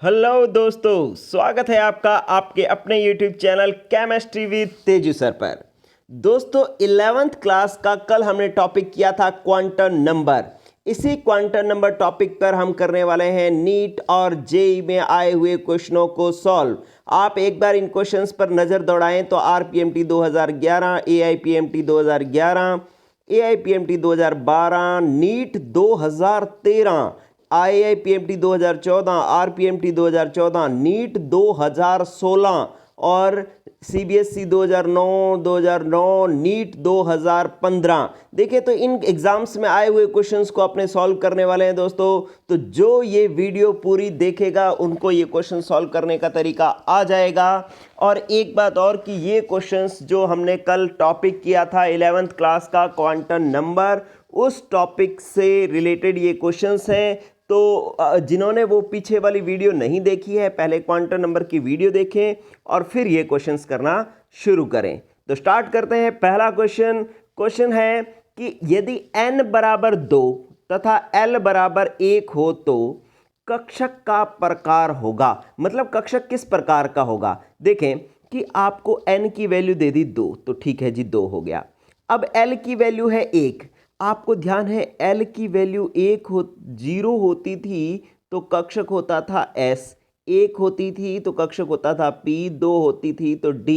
Hello दोस्तों, स्वागत है आपका आपके अपने YouTube channel chemistry with Teju sir पर। दोस्तों 11th क्लास का कल हमने टॉपिक किया था क्वांटम नंबर। इसी क्वांटम नंबर टॉपिक पर हम करने वाले हैं नीट और जेई में आए हुए क्वेश्चनों को सॉल्व। आप एक बार इन क्वेश्चंस पर नज़र दौड़ाएं तो आरपीएमटी 2011, एआईपीएमटी 2011, एआईपीएमटी 2012, नीट 2013, आईआईपीएमटी 2014, आरपीएमटी 2014, नीट 2016 और सीबीएसई 2009, नीट 2015। देखिए तो इन एग्जाम्स में आए हुए क्वेश्चंस को अपने सॉल्व करने वाले हैं दोस्तों। तो जो ये वीडियो पूरी देखेगा उनको ये क्वेश्चन सॉल्व करने का तरीका आ जाएगा। और एक बात और कि ये क्वेश्चंस जो हमने कल टॉपिक किया था 11th क्लास का क्वांटम नंबर, उस टॉपिक से रिलेटेड ये क्वेश्चंस हैं। तो जिन्होंने वो पीछे वाली वीडियो नहीं देखी है, पहले क्वांटम नंबर की वीडियो देखें और फिर ये क्वेश्चंस करना शुरू करें। तो स्टार्ट करते हैं। पहला क्वेश्चन है कि यदि n बराबर 2 तथा l बराबर 1 हो तो कक्षक का प्रकार होगा। मतलब कक्षक किस प्रकार का होगा। देखें कि आपको n की वैल्यू दे दी 2, तो ठीक है जी 2 हो गया। अब l की वैल्यू है 1। आपको ध्यान है L की वैल्यू 0 होती थी तो कक्षक होता था S, 1 होती थी तो कक्षक होता था P, 2 होती थी तो D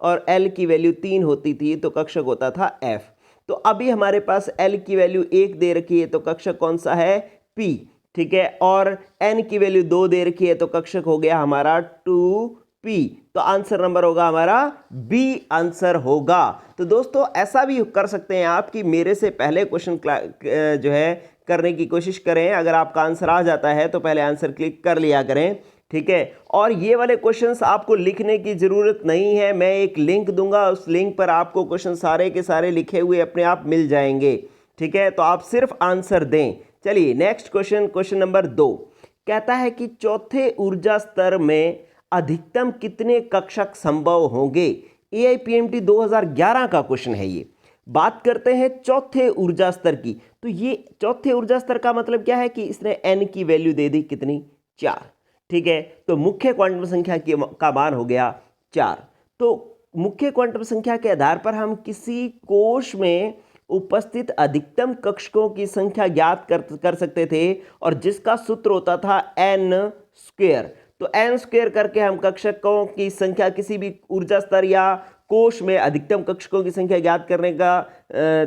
और L की वैल्यू 3 होती थी तो कक्षक होता था F। तो अभी हमारे पास L की वैल्यू 1 दे रखी है तो कक्षक कौन सा है, P, ठीक है। और N की वैल्यू 2 दे रखी है तो कक्षक हो गया हमारा 2P। तो आंसर नंबर होगा हमारा बी आंसर होगा। तो दोस्तों ऐसा भी कर सकते हैं आप कि मेरे से पहले क्वेश्चन जो है करने की कोशिश करें। अगर आपका आंसर आ जाता है तो पहले आंसर क्लिक कर लिया करें, ठीक है। और ये वाले क्वेश्चंस आपको लिखने की ज़रूरत नहीं है, मैं एक लिंक दूंगा, उस लिंक पर आपको क्वेश्चन सारे के सारे लिखे हुए अपने आप मिल जाएंगे, ठीक है। तो आप सिर्फ आंसर दें। चलिए नेक्स्ट क्वेश्चन नंबर 2 कहता है कि चौथे ऊर्जा स्तर में अधिकतम कितने कक्षक संभव होंगे। एआईपीएमटी 2011 का क्वेश्चन है ये। बात करते हैं चौथे ऊर्जा स्तर की। तो ये चौथे ऊर्जा स्तर का मतलब क्या है कि इसने n की वैल्यू दे दी कितनी, 4, ठीक है। तो मुख्य क्वांटम संख्या का मान हो गया 4। तो मुख्य क्वांटम संख्या के आधार पर हम किसी कोश में उपस्थित अधिकतम कक्षकों की संख्या ज्ञात कर सकते थे और जिसका सूत्र होता था n स्क्वायर। तो n स्क्वायर करके हम कक्षकों की संख्या किसी भी ऊर्जा स्तर या कोश में अधिकतम कक्षकों की संख्या ज्ञात करने का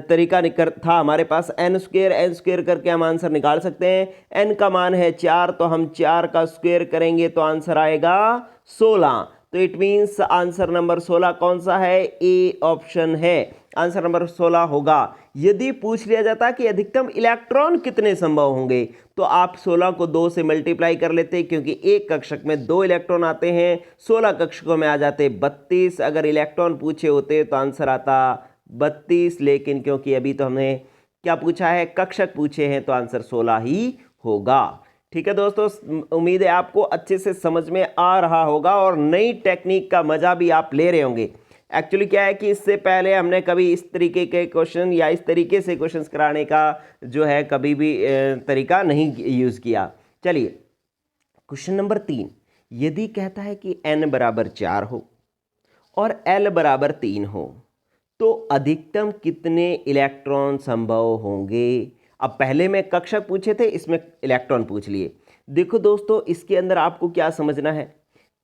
तरीका था हमारे पास n स्क्वायर करके हम आंसर निकाल सकते हैं। n का मान है 4 तो हम 4 का स्क्वायर करेंगे तो आंसर आएगा 16। तो इट मीन्स आंसर नंबर 16 कौन सा है, ए ऑप्शन है, आंसर नंबर 16 होगा। यदि पूछ लिया जाता कि अधिकतम इलेक्ट्रॉन कितने संभव होंगे तो आप 16 को 2 से मल्टीप्लाई कर लेते, क्योंकि एक कक्षक में 2 इलेक्ट्रॉन आते हैं, 16 कक्षकों में आ जाते 32। अगर इलेक्ट्रॉन पूछे होते तो आंसर आता 32, लेकिन क्योंकि अभी तो हमने क्या पूछा है, कक्षक पूछे हैं, तो आंसर 16 ही होगा। ठीक है दोस्तों, उम्मीद है आपको अच्छे से समझ में आ रहा होगा और नई टेक्निक का मजा भी आप ले रहे होंगे। एक्चुअली क्या है कि इससे पहले हमने कभी इस तरीके के क्वेश्चन या इस तरीके से क्वेश्चंस कराने का जो है कभी भी तरीका नहीं यूज़ किया। चलिए क्वेश्चन नंबर 3, यदि कहता है कि n बराबर 4 हो और l बराबर 3 हो तो अधिकतम कितने इलेक्ट्रॉन संभव होंगे। अब पहले में कक्षक पूछे थे, इसमें इलेक्ट्रॉन पूछ लिए। देखो दोस्तों इसके अंदर आपको क्या समझना है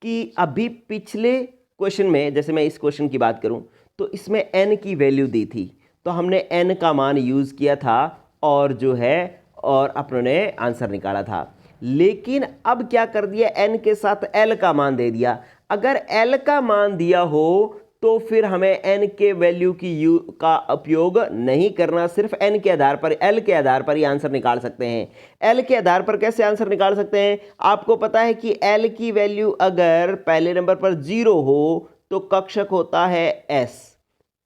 कि अभी पिछले क्वेश्चन में, जैसे मैं इस क्वेश्चन की बात करूं तो इसमें n की वैल्यू दी थी तो हमने n का मान यूज़ किया था और जो है और अपने आंसर निकाला था। लेकिन अब क्या कर दिया, n के साथ l का मान दे दिया। अगर l का मान दिया हो तो फिर हमें n के वैल्यू का उपयोग नहीं करना, सिर्फ n के आधार पर, l के आधार पर ही आंसर निकाल सकते हैं। l के आधार पर कैसे आंसर निकाल सकते हैं, आपको पता है कि l की वैल्यू अगर पहले नंबर पर 0 हो तो कक्षक होता है s,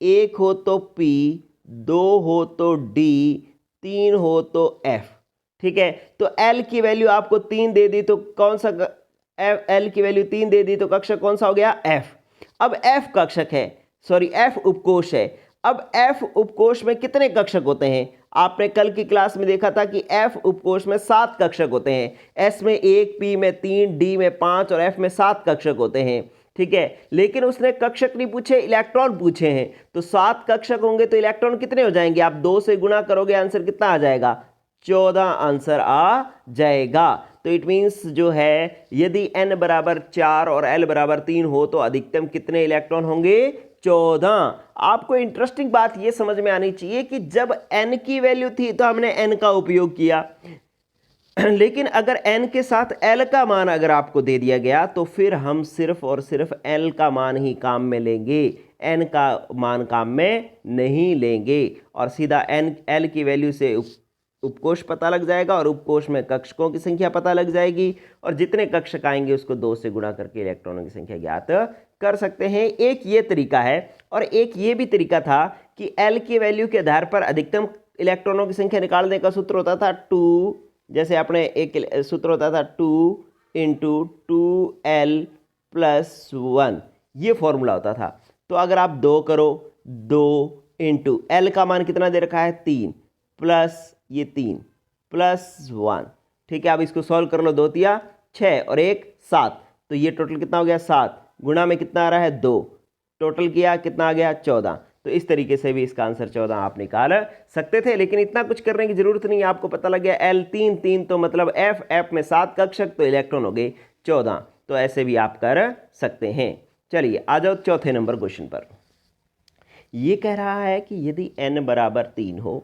1 हो तो p, 2 हो तो d, 3 हो तो f, ठीक है। तो l की वैल्यू आपको 3 दे दी तो कौन सा, l की वैल्यू 3 दे दी तो कक्षक कौन सा हो गया, f। अब f कक्षक है, सॉरी f उपकोष है। अब f उपकोष में कितने कक्षक होते हैं, आपने कल की क्लास में देखा था कि F उपकोष में 7 कक्षक होते हैं, S में 1, P में 3, D में 5 और F में 7 कक्षक होते हैं। ठीक है, लेकिन उसने कक्षक नहीं पूछे, इलेक्ट्रॉन पूछे हैं। तो 7 कक्षक होंगे तो इलेक्ट्रॉन कितने हो जाएंगे? आप 2 से गुणा करोगे, आंसर कितना आ जाएगा? 14 आंसर आ जाएगा। तो इट मीन्स जो है यदि n बराबर 4 और l बराबर 3 हो तो अधिकतम कितने इलेक्ट्रॉन होंगे? 14। आपको इंटरेस्टिंग बात यह समझ में आनी चाहिए कि जब n की वैल्यू थी तो हमने n का उपयोग किया, लेकिन अगर n के साथ l का मान अगर आपको दे दिया गया तो फिर हम सिर्फ और सिर्फ l का मान ही काम में लेंगे, n का मान काम में नहीं लेंगे। और सीधा l की वैल्यू से उपकोष पता लग जाएगा और उपकोष में कक्षकों की संख्या पता लग जाएगी, और जितने कक्षक आएंगे उसको 2 से गुणा करके इलेक्ट्रॉनों की संख्या ज्ञात कर सकते हैं। एक ये तरीका है, और एक ये भी तरीका था कि l की वैल्यू के आधार पर अधिकतम इलेक्ट्रॉनों की संख्या निकालने का सूत्र होता था 2, जैसे आपने एक सूत्र होता था 2 × 2l + 1, ये फॉर्मूला होता था। तो अगर आप 2 करो, 2 × l का मान कितना दे रखा है? 3 प्लस ये 3 + 1। ठीक है, अब इसको सॉल्व कर लो, 2 तिया 6 और 1 7, तो ये टोटल कितना हो गया? 7 गुणा में कितना आ रहा है? 2, टोटल किया कितना आ गया? 14। तो इस तरीके से भी इसका आंसर 14 आप निकाल सकते थे, लेकिन इतना कुछ करने की जरूरत नहीं, आपको पता लग गया l 3 3 तो मतलब f में 7 कक्षक, तो इलेक्ट्रॉन हो गए 14। तो ऐसे भी आप कर सकते हैं। चलिए आ जाओ चौथे नंबर क्वेश्चन पर। ये कह रहा है कि यदि n बराबर 3 हो,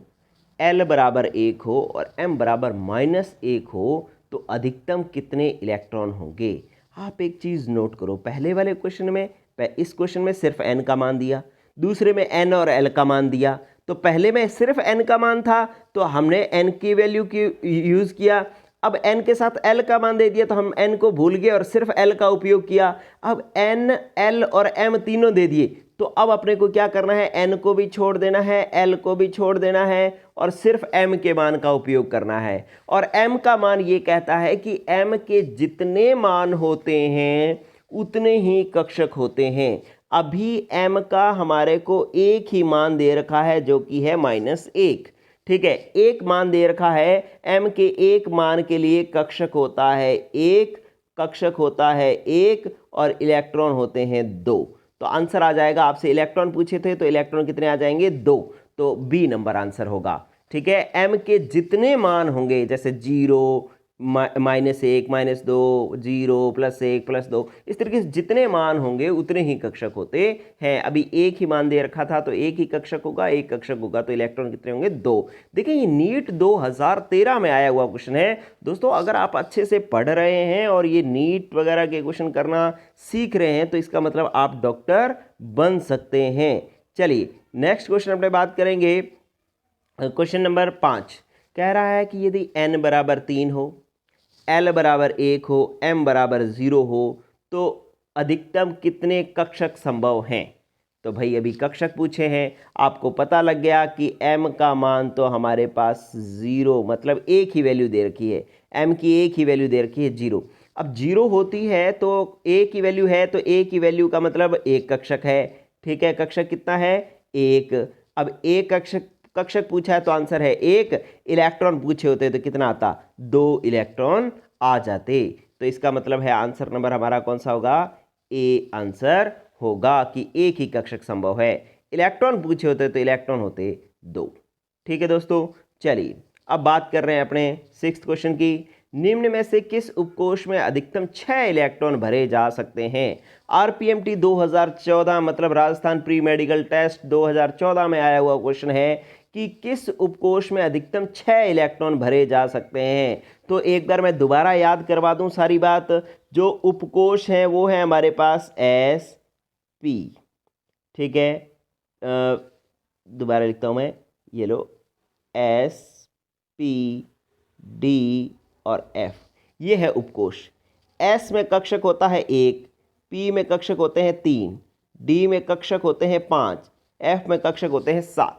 l बराबर 1 हो और m बराबर -1 हो तो अधिकतम कितने इलेक्ट्रॉन होंगे? आप एक चीज़ नोट करो, पहले वाले क्वेश्चन में, इस क्वेश्चन में सिर्फ n का मान दिया, दूसरे में n और l का मान दिया। तो पहले में सिर्फ n का मान था तो हमने n की वैल्यू की यूज़ किया, अब n के साथ l का मान दे दिया तो हम n को भूल गए और सिर्फ l का उपयोग किया। अब n, l और m तीनों दे दिए, तो अब अपने को क्या करना है? n को भी छोड़ देना है, l को भी छोड़ देना है और सिर्फ m के मान का उपयोग करना है। और m का मान ये कहता है कि m के जितने मान होते हैं उतने ही कक्षक होते हैं। अभी m का हमारे को एक ही मान दे रखा है जो कि है -1। ठीक है, एक मान दे रखा है, m के एक मान के लिए कक्षक होता है 1, कक्षक होता है 1 और इलेक्ट्रॉन होते हैं 2। तो आंसर आ जाएगा, आपसे इलेक्ट्रॉन पूछे थे तो इलेक्ट्रॉन कितने आ जाएंगे? 2। तो बी नंबर आंसर होगा। ठीक है, m के जितने मान होंगे, जैसे 0, -1, -2, 0, +1, +2, इस तरीके से जितने मान होंगे उतने ही कक्षक होते हैं। अभी एक ही मान दे रखा था तो एक ही कक्षक होगा, एक कक्षक होगा, तो इलेक्ट्रॉन कितने होंगे? 2। देखिए ये नीट 2013 में आया हुआ क्वेश्चन है दोस्तों। अगर आप अच्छे से पढ़ रहे हैं और ये नीट वगैरह के क्वेश्चन करना सीख रहे हैं तो इसका मतलब आप डॉक्टर बन सकते हैं। चलिए नेक्स्ट क्वेश्चन अपने बात करेंगे। क्वेश्चन नंबर 5 कह रहा है कि यदि n बराबर 3 हो, l बराबर 1 हो, m बराबर 0 हो तो अधिकतम कितने कक्षक संभव हैं? तो भाई अभी कक्षक पूछे हैं, आपको पता लग गया कि m का मान तो हमारे पास 0, मतलब एक ही वैल्यू दे रखी है, m की एक ही वैल्यू दे रखी है 0। अब 0 होती है तो एक ही वैल्यू है, तो एक ही वैल्यू का मतलब एक कक्षक है। ठीक है, कक्षक कितना है? 1। अब एक कक्षक पूछा है तो आंसर है 1, इलेक्ट्रॉन पूछे होते तो कितना आता? 2 इलेक्ट्रॉन आ जाते। तो इसका मतलब है आंसर नंबर हमारा कौन सा होगा? ए आंसर होगा कि एक ही कक्षक संभव है। इलेक्ट्रॉन पूछे होते तो इलेक्ट्रॉन होते 2। ठीक है दोस्तों, चलिए अब बात कर रहे हैं अपने 6th क्वेश्चन की। निम्न में से किस उपकोष में अधिकतम 6 इलेक्ट्रॉन भरे जा सकते हैं? आरपीएमटी 2014 मतलब राजस्थान प्री मेडिकल टेस्ट 2014 में आया हुआ क्वेश्चन है कि किस उपकोष में अधिकतम 6 इलेक्ट्रॉन भरे जा सकते हैं। तो एक बार मैं दोबारा याद करवा दूं सारी बात। जो उपकोष हैं वो है हमारे पास SP। ठीक है, दोबारा लिखता हूं मैं, ये लो SP, D और F, ये है उपकोष। S में कक्षक होता है 1, P में कक्षक होते हैं 3, D में कक्षक होते हैं 5, F में कक्षक होते हैं 7।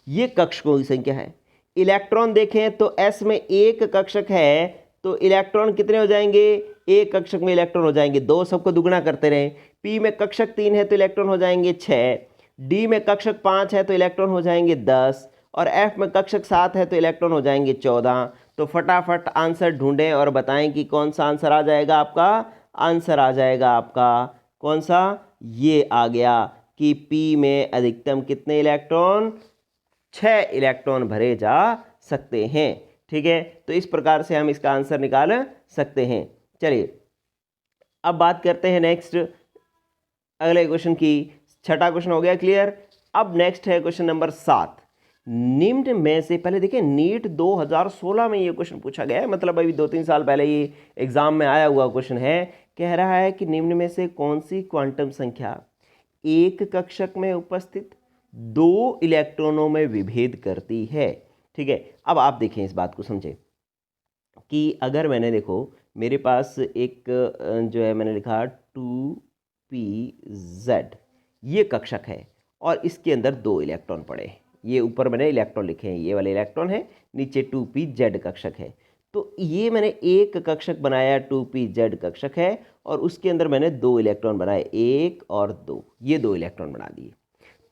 ये कक्षकों की संख्या है। इलेक्ट्रॉन देखें तो S में एक कक्षक है तो इलेक्ट्रॉन कितने हो जाएंगे? एक कक्षक में इलेक्ट्रॉन हो जाएंगे 2, सबको दुगुना करते रहें। P में कक्षक 3 है तो इलेक्ट्रॉन हो जाएंगे 6, D में कक्षक 5 है तो इलेक्ट्रॉन हो जाएंगे 10 और F में कक्षक 7 है तो इलेक्ट्रॉन हो जाएंगे 14। तो फटाफट आंसर ढूंढें और बताएं कि कौन सा आंसर आ जाएगा आपका। आंसर आ जाएगा आपका कौन सा, ये आ गया कि P में अधिकतम कितने इलेक्ट्रॉन, 6 इलेक्ट्रॉन भरे जा सकते हैं। ठीक है, तो इस प्रकार से हम इसका आंसर निकाल सकते हैं। चलिए अब बात करते हैं नेक्स्ट अगले क्वेश्चन की। छठा क्वेश्चन हो गया क्लियर। अब नेक्स्ट है क्वेश्चन नंबर 7। निम्न में से, पहले देखिए नीट 2016 में ये क्वेश्चन पूछा गया है, मतलब अभी 2-3 साल पहले ये एग्जाम में आया हुआ क्वेश्चन है। कह रहा है कि निम्न में से कौन सी क्वांटम संख्या एक कक्षक में उपस्थित 2 इलेक्ट्रॉनों में विभेद करती है। ठीक है, अब आप देखें इस बात को समझें कि अगर मैंने देखो मेरे पास एक जो है मैंने लिखा 2pz, ये कक्षक है और इसके अंदर 2 इलेक्ट्रॉन पड़े हैं। ये ऊपर मैंने इलेक्ट्रॉन लिखे हैं, ये वाले इलेक्ट्रॉन है, नीचे 2pz कक्षक है। तो ये मैंने एक कक्षक बनाया 2pz कक्षक है और उसके अंदर मैंने 2 इलेक्ट्रॉन बनाए, 1 और 2, ये 2 इलेक्ट्रॉन बना दिए।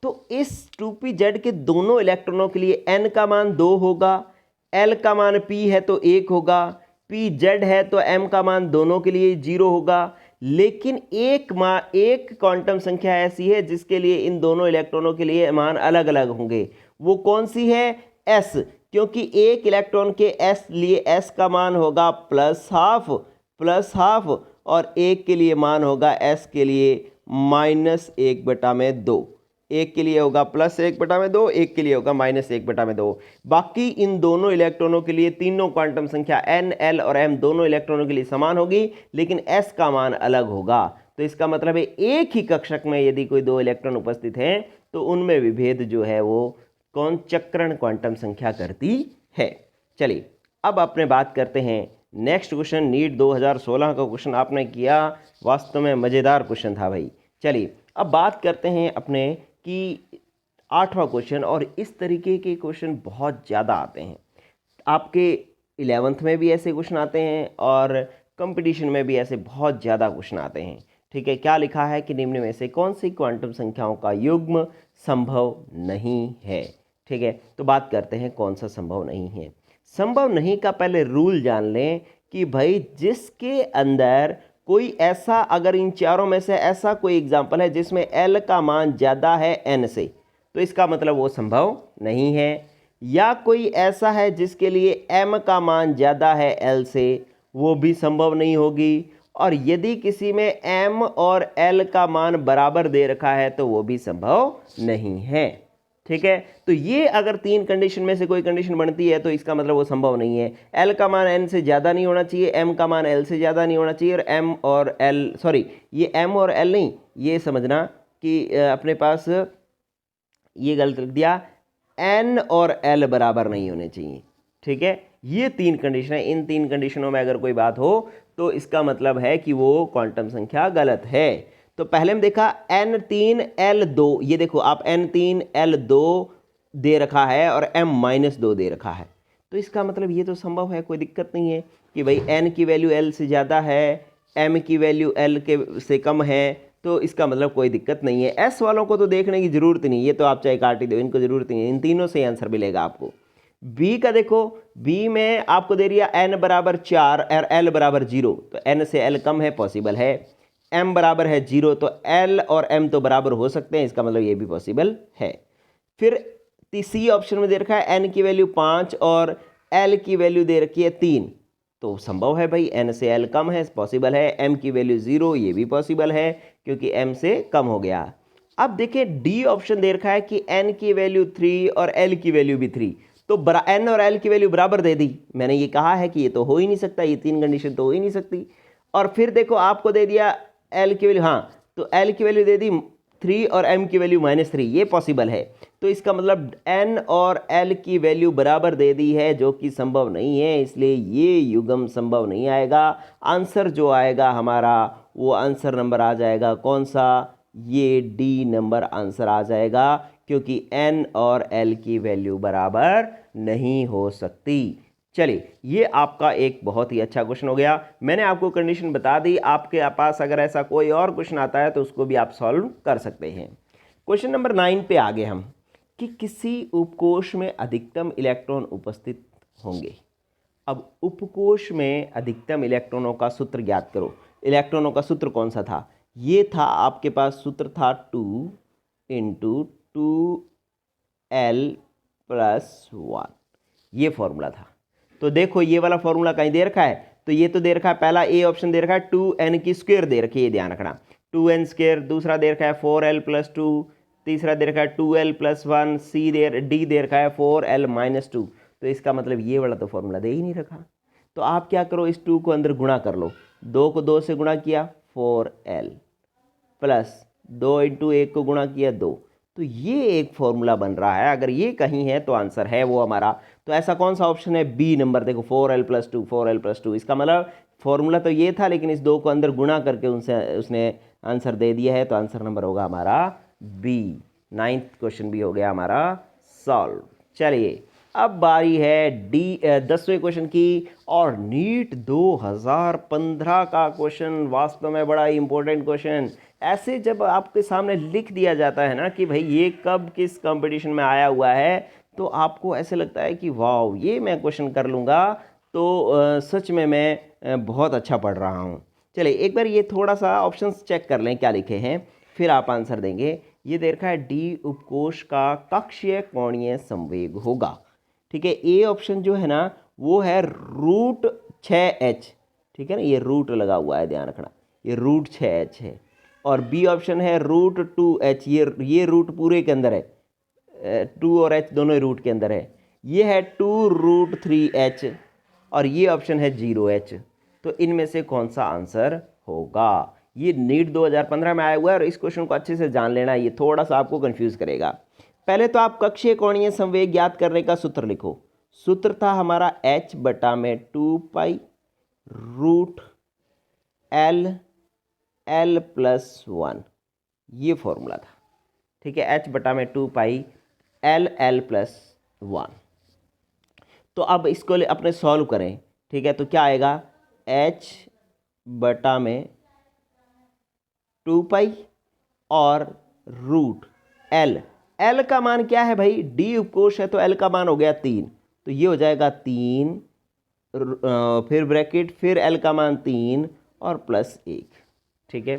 तो इस 2pz के दोनों इलेक्ट्रॉनों के लिए n का मान 2 होगा, l का मान p है तो 1 होगा, pz है तो m का मान दोनों के लिए 0 होगा। लेकिन एक क्वांटम संख्या ऐसी है जिसके लिए इन दोनों इलेक्ट्रॉनों के लिए मान अलग अलग होंगे। वो कौन सी है? s, क्योंकि एक इलेक्ट्रॉन के s लिए s का मान होगा +½ और एक के लिए मान होगा s के लिए -1/2। एक के लिए होगा +1/2, एक के लिए होगा -1/2। बाकी इन दोनों इलेक्ट्रॉनों के लिए तीनों क्वांटम संख्या n, l और m दोनों इलेक्ट्रॉनों के लिए समान होगी, लेकिन s का मान अलग होगा। तो इसका मतलब है एक ही कक्षक में यदि कोई 2 इलेक्ट्रॉन उपस्थित हैं तो उनमें विभेद जो है वो कौन चक्रण क्वांटम संख्या करती है। चलिए अब अपने बात करते हैं नेक्स्ट क्वेश्चन। नीट 2016 का क्वेश्चन आपने किया, वास्तव में मज़ेदार क्वेश्चन था भाई। चलिए अब बात करते हैं अपने कि 8वां क्वेश्चन, और इस तरीके के क्वेश्चन बहुत ज़्यादा आते हैं आपके 11th में भी ऐसे क्वेश्चन आते हैं और कंपटीशन में भी ऐसे बहुत ज़्यादा क्वेश्चन आते हैं। ठीक है, क्या लिखा है कि निम्न में से कौन सी क्वांटम संख्याओं का युग्म संभव नहीं है। ठीक है, तो बात करते हैं कौन सा संभव नहीं है। संभव नहीं का पहले रूल जान लें कि भाई जिसके अंदर कोई ऐसा, अगर इन चारों में से ऐसा कोई एग्जाम्पल है जिसमें l का मान ज़्यादा है n से, तो इसका मतलब वो संभव नहीं है। या कोई ऐसा है जिसके लिए m का मान ज़्यादा है l से, वो भी संभव नहीं होगी। और यदि किसी में m और l का मान बराबर दे रखा है तो वो भी संभव नहीं है। ठीक है, तो ये अगर 3 कंडीशन में से कोई कंडीशन बनती है तो इसका मतलब वो संभव नहीं है। l का मान n से ज़्यादा नहीं होना चाहिए, m का मान l से ज़्यादा नहीं होना चाहिए, और m और l, सॉरी ये m और l नहीं, ये समझना कि अपने पास ये गलत लिख दिया, n और l बराबर नहीं होने चाहिए। ठीक है, ये 3 कंडीशन है। इन 3 कंडीशनों में अगर कोई बात हो तो इसका मतलब है कि वो क्वांटम संख्या गलत है। तो पहले हम देखा n3 l2, ये देखो आप n3 l2 दे रखा है और m-2 दे रखा है, तो इसका मतलब ये तो संभव है, कोई दिक्कत नहीं है कि भाई n की वैल्यू l से ज़्यादा है, m की वैल्यू l के से कम है, तो इसका मतलब कोई दिक्कत नहीं है। s वालों को तो देखने की ज़रूरत नहीं, ये तो आप चाहे काट ही दो, इनको ज़रूरत नहीं है। इन तीनों से आंसर मिलेगा आपको। b का देखो, b में आपको दे दिया n बराबर 4 और l बराबर 0, तो n से l कम है, पॉसिबल है। m बराबर है 0, तो l और m तो बराबर हो सकते हैं, इसका मतलब ये भी पॉसिबल है। फिर सी ऑप्शन में दे रखा है n की वैल्यू 5 और l की वैल्यू दे रखी है 3, तो संभव है भाई, n से l कम है, पॉसिबल है। m की वैल्यू 0, ये भी पॉसिबल है क्योंकि m से कम हो गया। अब देखिए डी ऑप्शन दे रखा है कि n की वैल्यू 3 और l की वैल्यू भी 3, तो n और l की वैल्यू बराबर दे दी। मैंने ये कहा है कि ये तो हो ही नहीं सकता, ये 3 कंडीशन तो हो ही नहीं सकती। और फिर देखो आपको दे दिया l की वैल्यू, हाँ, तो l की वैल्यू दे दी 3 और m की वैल्यू -3, ये पॉसिबल है। तो इसका मतलब n और l की वैल्यू बराबर दे दी है, जो कि संभव नहीं है, इसलिए ये युग्म संभव नहीं आएगा। आंसर जो आएगा हमारा वो आंसर नंबर आ जाएगा कौन सा, ये डी नंबर आंसर आ जाएगा, क्योंकि n और l की वैल्यू बराबर नहीं हो सकती। चलिए ये आपका एक बहुत ही अच्छा क्वेश्चन हो गया। मैंने आपको कंडीशन बता दी, आपके पास अगर ऐसा कोई और क्वेश्चन आता है तो उसको भी आप सॉल्व कर सकते हैं। क्वेश्चन नंबर 9 पे आ गए हम। कि किसी उपकोष में अधिकतम इलेक्ट्रॉन उपस्थित होंगे। अब उपकोष में अधिकतम इलेक्ट्रॉनों का सूत्र ज्ञात करो। इलेक्ट्रॉनों का सूत्र कौन सा था? ये था आपके पास सूत्र था 2 × 2l+1, ये फॉर्मूला था। तो देखो ये वाला फॉर्मूला कहीं दे रखा है, तो ये तो दे रखा है, पहला ए ऑप्शन दे रखा है 2n² दे रखी है, ये ध्यान रखना 2n²। दूसरा दे रखा है 4l+2, तीसरा दे रखा है 2l+1, डी दे रखा है 4l-2। तो इसका मतलब ये वाला तो फॉर्मूला दे ही नहीं रखा। तो आप क्या करो, इस 2 को अंदर गुणा कर लो। 2 को 2 से गुणा किया 4l, प्लस 2 × 1 को गुणा किया 2। तो ये एक फॉर्मूला बन रहा है। अगर ये कहीं है तो आंसर है वो हमारा। तो ऐसा कौन सा ऑप्शन है? B number. देखो 4l+2, 4l+2, इसका मतलब फॉर्मूला तो ये था, लेकिन इस 2 को अंदर गुणा करके उसने आंसर दे दिया है। तो आंसर नंबर होगा हमारा बी। 9th क्वेश्चन भी हो गया हमारा सॉल्व। चलिए अब बारी है 10वें क्वेश्चन की। और नीट 2015 का क्वेश्चन वास्तव में बड़ा ही इंपॉर्टेंट क्वेश्चन। ऐसे जब आपके सामने लिख दिया जाता है ना कि भाई ये कब किस कंपटीशन में आया हुआ है, तो आपको ऐसे लगता है कि वाह ये मैं क्वेश्चन कर लूँगा तो सच में मैं बहुत अच्छा पढ़ रहा हूँ। चलिए एक बार ये थोड़ा सा ऑप्शंस चेक कर लें क्या लिखे हैं, फिर आप आंसर देंगे। ये दे रखा है डी उपकोष का कक्षीय कोणीय संवेग होगा। ठीक है, ए ऑप्शन जो है ना वो है √6h। ठीक है ना, ये रूट लगा हुआ है, ध्यान रखना, ये √6h है। और बी ऑप्शन है √2h, ये रूट पूरे के अंदर है, 2 और h दोनों ही रूट के अंदर है। ये है 2√3h और ये ऑप्शन है 0h। तो इनमें से कौन सा आंसर होगा? ये नीट 2015 में आया हुआ है और इस क्वेश्चन को अच्छे से जान लेना, ये थोड़ा सा आपको कंफ्यूज करेगा। पहले तो आप कक्षीय कोणीय संवेग ज्ञात करने का सूत्र लिखो। सूत्र था हमारा h/2π √l+1, ये फॉर्मूला था। ठीक है, h/2π l+1। तो अब इसको अपने सॉल्व करें। ठीक है, तो क्या आएगा? h/2π और √l का मान क्या है भाई? डी उपकोष है तो l का मान हो गया 3, तो ये हो जाएगा 3, फिर ब्रैकेट, फिर l का मान 3 और +1। ठीक है,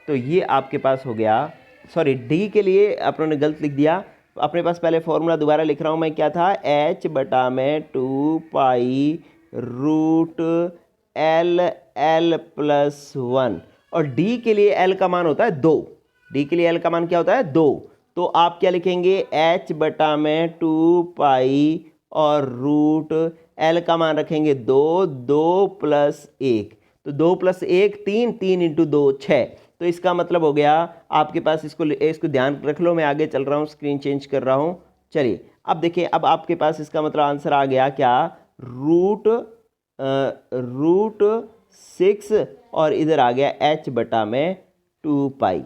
तो ये आपके पास हो गया। सॉरी, डी के लिए अपनों ने गलत लिख दिया। अपने पास पहले फॉर्मूला दोबारा लिख रहा हूँ मैं, क्या था? h/2π √l+1। और डी के लिए l का मान होता है 2। डी के लिए l का मान क्या होता है? 2। तो आप क्या लिखेंगे? h/2π और √l का मान रखेंगे 2, 2 + 1, तो 2 + 1 3, 3 × 2 6। तो इसका मतलब हो गया आपके पास, इसको ध्यान रख लो, मैं आगे चल रहा हूँ, स्क्रीन चेंज कर रहा हूँ। चलिए अब देखिए, अब आपके पास इसका मतलब आंसर आ गया क्या? √6 और इधर आ गया h/2π।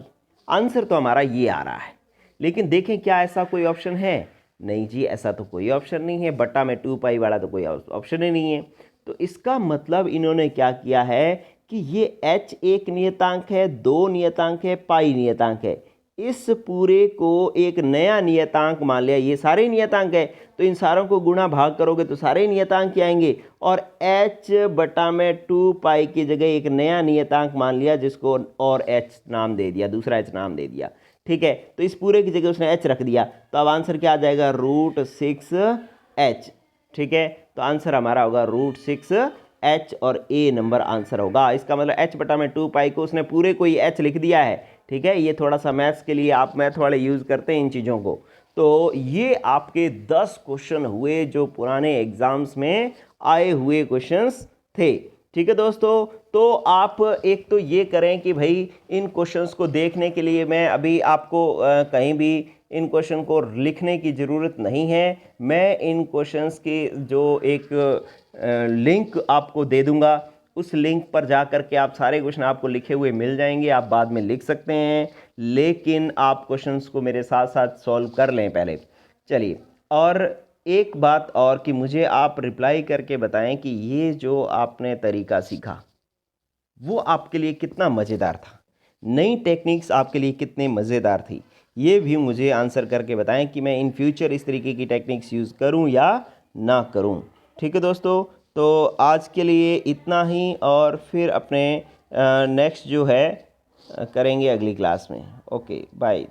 आंसर तो हमारा ये आ रहा है। लेकिन देखें क्या ऐसा कोई ऑप्शन है? नहीं जी, ऐसा तो कोई ऑप्शन नहीं है। बटा में 2π वाला तो कोई ऑप्शन ही नहीं है। तो इसका मतलब इन्होंने क्या किया है कि ये h एक नियतांक है, 2 नियतांक है, पाई नियतांक है, इस पूरे को एक नया नियतांक मान लिया। ये सारे नियतांक है, तो इन सारों को गुणा भाग करोगे तो सारे नियतांक ही आएंगे। और h/2π की जगह एक नया नियतांक मान लिया, जिसको और h नाम दे दिया, दूसरा h नाम दे दिया। ठीक है, तो इस पूरे की जगह उसने h रख दिया। तो अब आंसर क्या आ जाएगा? √6h। ठीक है, तो आंसर हमारा होगा √6h और ए नंबर आंसर होगा। इसका मतलब h/2π को उसने पूरे को ही h लिख दिया है। ठीक है, ये थोड़ा सा मैथ्स के लिए आप मैथ वाले यूज़ करते हैं इन चीज़ों को। तो ये आपके 10 क्वेश्चन हुए जो पुराने एग्जाम्स में आए हुए क्वेश्चंस थे। ठीक है दोस्तों, तो आप एक तो ये करें कि भाई इन क्वेश्चंस को देखने के लिए मैं अभी आपको कहीं भी इन क्वेश्चन को लिखने की ज़रूरत नहीं है। मैं इन क्वेश्चंस की जो एक लिंक आपको दे दूंगा, उस लिंक पर जा कर के आप सारे क्वेश्चन आपको लिखे हुए मिल जाएंगे, आप बाद में लिख सकते हैं, लेकिन आप क्वेश्चंस को मेरे साथ साथ सॉल्व कर लें पहले। चलिए, और एक बात और कि मुझे आप रिप्लाई करके बताएं कि ये जो आपने तरीका सीखा वो आपके लिए कितना मज़ेदार था, नई टेक्निक्स आपके लिए कितनी मज़ेदार थी। ये भी मुझे आंसर करके बताएं कि मैं इन फ्यूचर इस तरीके की टेक्निक्स यूज़ करूं या ना करूं। ठीक है दोस्तों, तो आज के लिए इतना ही, और फिर अपने नेक्स्ट जो है करेंगे अगली क्लास में। Okay bye.